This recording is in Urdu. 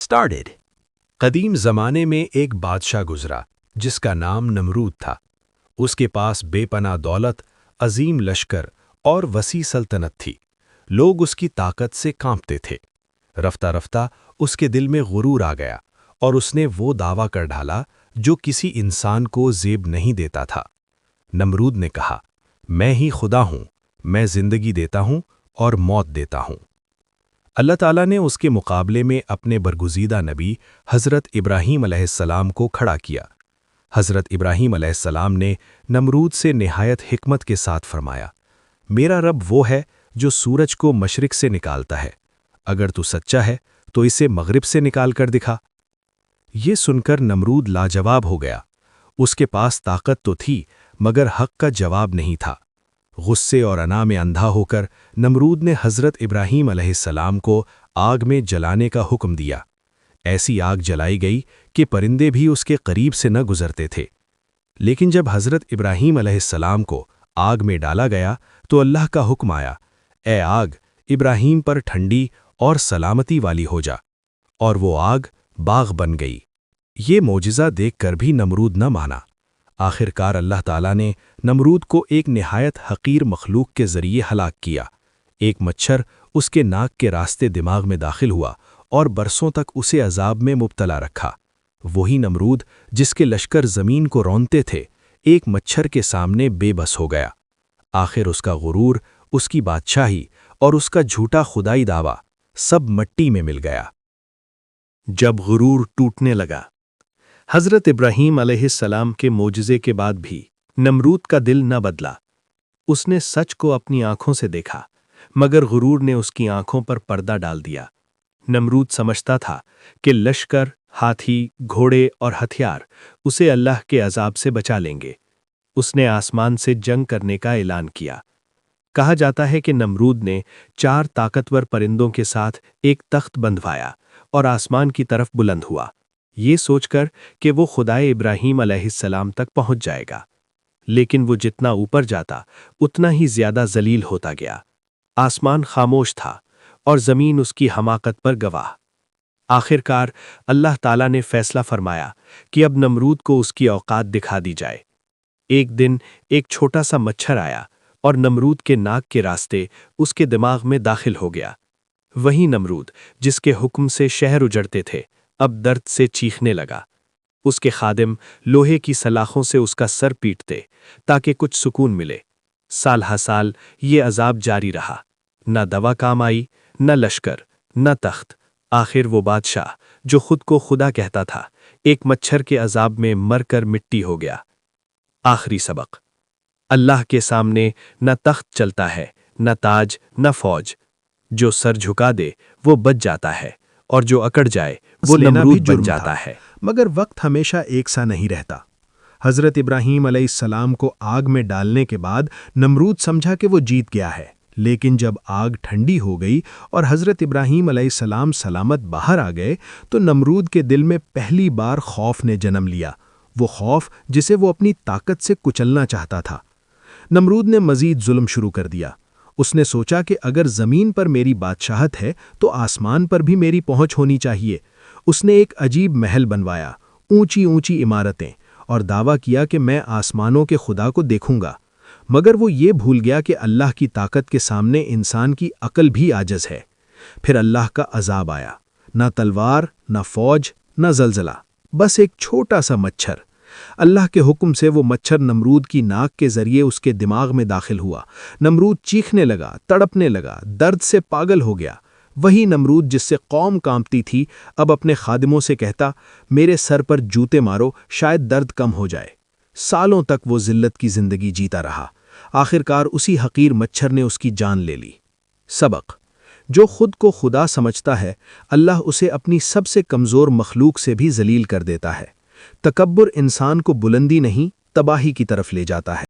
started. قدیم زمانے میں ایک بادشاہ گزرا جس کا نام نمرود تھا۔ اس کے پاس بے پناہ دولت، عظیم لشکر اور وسیع سلطنت تھی۔ لوگ اس کی طاقت سے کانپتے تھے۔ رفتہ رفتہ اس کے دل میں غرور آ گیا اور اس نے وہ دعویٰ کر ڈالا جو کسی انسان کو زیب نہیں دیتا تھا۔ نمرود نے کہا، میں ہی خدا ہوں، میں زندگی دیتا ہوں اور موت دیتا ہوں۔ اللہ تعالیٰ نے اس کے مقابلے میں اپنے برگزیدہ نبی حضرت ابراہیم علیہ السلام کو کھڑا کیا۔ حضرت ابراہیم علیہ السلام نے نمرود سے نہایت حکمت کے ساتھ فرمایا، میرا رب وہ ہے جو سورج کو مشرق سے نکالتا ہے، اگر تو سچا ہے تو اسے مغرب سے نکال کر دکھا۔ یہ سن کر نمرود لاجواب ہو گیا۔ اس کے پاس طاقت تو تھی مگر حق کا جواب نہیں تھا۔ غصے اور انا میں اندھا ہو کر نمرود نے حضرت ابراہیم علیہ السلام کو آگ میں جلانے کا حکم دیا۔ ایسی آگ جلائی گئی کہ پرندے بھی اس کے قریب سے نہ گزرتے تھے۔ لیکن جب حضرت ابراہیم علیہ السلام کو آگ میں ڈالا گیا تو اللہ کا حکم آیا، اے آگ، ابراہیم پر ٹھنڈی اور سلامتی والی ہو جا، اور وہ آگ باغ بن گئی۔ یہ معجزہ دیکھ کر بھی نمرود نہ مانا۔ آخر کار اللہ تعالیٰ نے نمرود کو ایک نہایت حقیر مخلوق کے ذریعے ہلاک کیا۔ ایک مچھر اس کے ناک کے راستے دماغ میں داخل ہوا اور برسوں تک اسے عذاب میں مبتلا رکھا۔ وہی نمرود جس کے لشکر زمین کو رونتے تھے، ایک مچھر کے سامنے بے بس ہو گیا۔ آخر اس کا غرور، اس کی بادشاہی اور اس کا جھوٹا خدائی دعویٰ سب مٹی میں مل گیا۔ جب غرور ٹوٹنے لگا، حضرت ابراہیم علیہ السلام کے معجزے کے بعد بھی نمرود کا دل نہ بدلا۔ اس نے سچ کو اپنی آنکھوں سے دیکھا، مگر غرور نے اس کی آنکھوں پر پردہ ڈال دیا۔ نمرود سمجھتا تھا کہ لشکر، ہاتھی، گھوڑے اور ہتھیار اسے اللہ کے عذاب سے بچا لیں گے۔ اس نے آسمان سے جنگ کرنے کا اعلان کیا۔ کہا جاتا ہے کہ نمرود نے 4 طاقتور پرندوں کے ساتھ ایک تخت بندھوایا اور آسمان کی طرف بلند ہوا، یہ سوچ کر کہ وہ خدائے ابراہیم علیہ السلام تک پہنچ جائے گا۔ لیکن وہ جتنا اوپر جاتا اتنا ہی زیادہ ذلیل ہوتا گیا۔ آسمان خاموش تھا اور زمین اس کی حماقت پر گواہ۔ آخر کار اللہ تعالیٰ نے فیصلہ فرمایا کہ اب نمرود کو اس کی اوقات دکھا دی جائے۔ ایک دن ایک چھوٹا سا مچھر آیا اور نمرود کے ناک کے راستے اس کے دماغ میں داخل ہو گیا۔ وہی نمرود جس کے حکم سے شہر اجڑتے تھے اب درد سے چیخنے لگا۔ اس کے خادم لوہے کی سلاخوں سے اس کا سر پیٹتے تاکہ کچھ سکون ملے۔ سال ہا سال یہ عذاب جاری رہا۔ نہ دوا کام آئی، نہ لشکر، نہ تخت۔ آخر وہ بادشاہ جو خود کو خدا کہتا تھا، ایک مچھر کے عذاب میں مر کر مٹی ہو گیا۔ آخری سبق: اللہ کے سامنے نہ تخت چلتا ہے، نہ تاج، نہ فوج۔ جو سر جھکا دے وہ بچ جاتا ہے، اور جو اکڑ جائے وہ نمرود بن جاتا ہے۔ مگر وقت ہمیشہ ایک سا نہیں رہتا۔ حضرت ابراہیم علیہ السلام کو آگ میں ڈالنے کے بعد نمرود سمجھا کہ وہ جیت گیا ہے، لیکن جب آگ ٹھنڈی ہو گئی اور حضرت ابراہیم علیہ السلام سلامت باہر آ گئے تو نمرود کے دل میں پہلی بار خوف نے جنم لیا، وہ خوف جسے وہ اپنی طاقت سے کچلنا چاہتا تھا۔ نمرود نے مزید ظلم شروع کر دیا۔ اس نے سوچا کہ اگر زمین پر میری بادشاہت ہے تو آسمان پر بھی میری پہنچ ہونی چاہیے۔ اس نے ایک عجیب محل بنوایا، اونچی اونچی عمارتیں، اور دعویٰ کیا کہ میں آسمانوں کے خدا کو دیکھوں گا۔ مگر وہ یہ بھول گیا کہ اللہ کی طاقت کے سامنے انسان کی عقل بھی عاجز ہے۔ پھر اللہ کا عذاب آیا، نہ تلوار، نہ فوج، نہ زلزلہ، بس ایک چھوٹا سا مچھر۔ اللہ کے حکم سے وہ مچھر نمرود کی ناک کے ذریعے اس کے دماغ میں داخل ہوا۔ نمرود چیخنے لگا، تڑپنے لگا، درد سے پاگل ہو گیا۔ وہی نمرود جس سے قوم کانپتی تھی اب اپنے خادموں سے کہتا، میرے سر پر جوتے مارو، شاید درد کم ہو جائے۔ سالوں تک وہ ذلت کی زندگی جیتا رہا۔ آخر کار اسی حقیر مچھر نے اس کی جان لے لی۔ سبق: جو خود کو خدا سمجھتا ہے، اللہ اسے اپنی سب سے کمزور مخلوق سے بھی ذلیل کر دیتا ہے۔ تکبر انسان کو بلندی نہیں، تباہی کی طرف لے جاتا ہے۔